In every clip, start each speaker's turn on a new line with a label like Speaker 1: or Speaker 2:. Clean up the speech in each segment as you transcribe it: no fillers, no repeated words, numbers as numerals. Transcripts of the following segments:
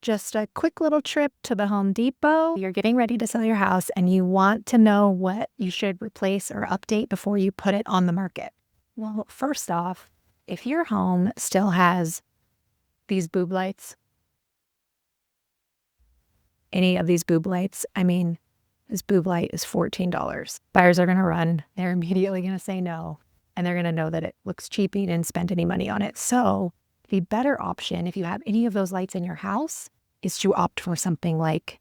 Speaker 1: Just a quick little trip to the Home Depot. You're getting ready to sell your house and you want to know what you should replace or update before you put it on the market. Well, first off, if your home still has these boob lights, any of these boob lights, this boob light is $14. Buyers are going to run. They're immediately going to say no. And they're going to know that it looks cheap and you didn't spend any money on it. So the better option, if you have any of those lights in your house, is to opt for something like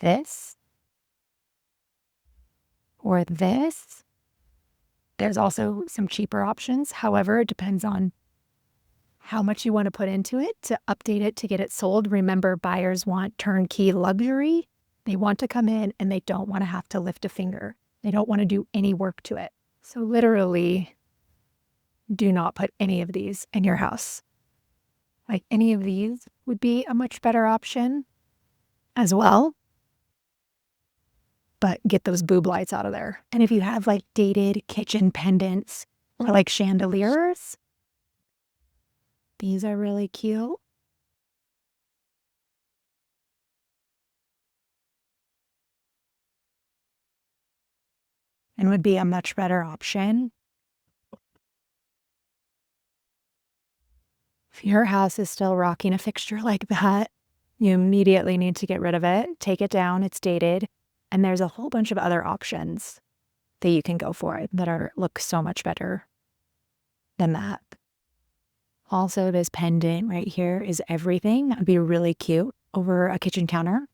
Speaker 1: this or this. There's also some cheaper options. However, it depends on how much you want to put into it to update it to get it sold. Remember, buyers want turnkey luxury. They want to come in and they don't want to have to lift a finger. They don't want to do any work to it. So literally, do not put any of these in your house. Like any of these would be a much better option as well. But get those boob lights out of there. And if you have like dated kitchen pendants or like chandeliers, these are really cute. And would be a much better option. If your house is still rocking a fixture like that, you immediately need to get rid of it. Take it down. It's dated. And there's a whole bunch of other options that you can go for that look so much better than that. Also, this pendant right here is everything. That would be really cute over a kitchen counter.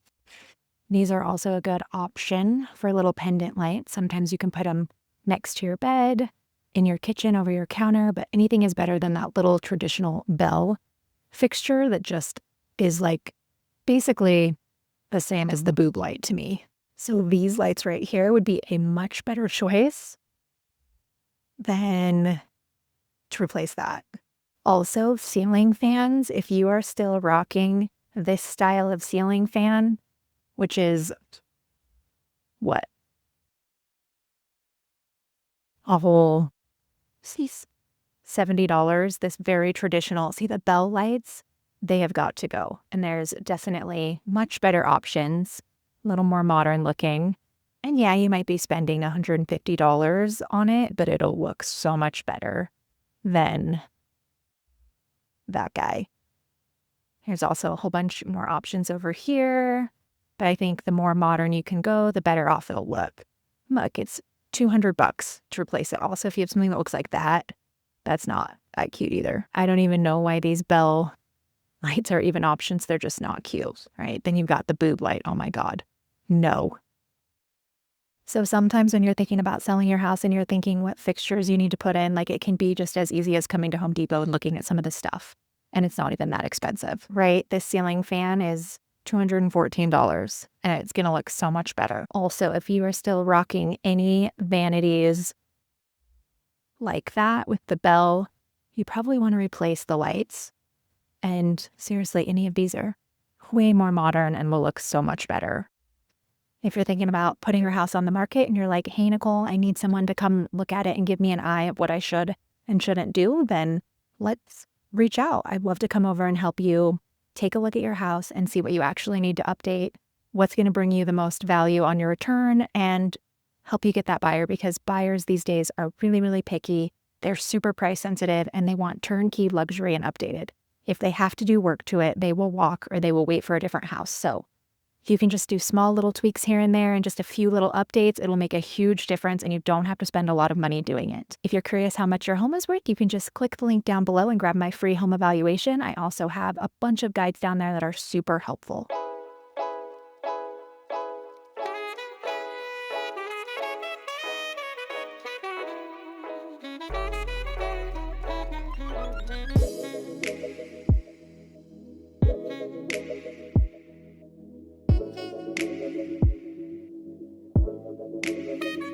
Speaker 1: These are also a good option for little pendant lights. Sometimes you can put them next to your bed, in your kitchen, over your counter, but anything is better than that little traditional bell fixture that just is like basically the same as the boob light to me. So these lights right here would be a much better choice than to replace that. Also, ceiling fans, if you are still rocking this style of ceiling fan, which is what? A whole $70, this very traditional, see the bell lights? They have got to go. And there's definitely much better options, a little more modern looking. And yeah, you might be spending $150 on it, but it'll look so much better than that guy. There's also a whole bunch more options over here, but I think the more modern you can go, the better off it'll look. Look, it's $200 to replace it. Also, if you have something that looks like that, that's not that cute either. I don't even know why these bell lights are even options. They're just not cute, right? Then you've got the boob light. Oh my God. No. So sometimes when you're thinking about selling your house and you're thinking what fixtures you need to put in, like it can be just as easy as coming to Home Depot and looking at some of this stuff. And it's not even that expensive, right? This ceiling fan is $214 and it's going to look so much better. Also, if you are still rocking any vanities like that with the bell, you probably want to replace the lights. And seriously, any of these are way more modern and will look so much better. If you're thinking about putting your house on the market and you're like, hey, Nicole, I need someone to come look at it and give me an eye of what I should and shouldn't do, then let's reach out. I'd love to come over and help you take a look at your house and see what you actually need to update, what's going to bring you the most value on your return, and help you get that buyer, because buyers these days are really, really picky. They're super price sensitive and they want turnkey luxury and updated. If they have to do work to it, they will walk or they will wait for a different house. So if you can just do small little tweaks here and there and just a few little updates, it'll make a huge difference and you don't have to spend a lot of money doing it. If you're curious how much your home is worth, you can just click the link down below and grab my free home evaluation. I also have a bunch of guides down there that are super helpful.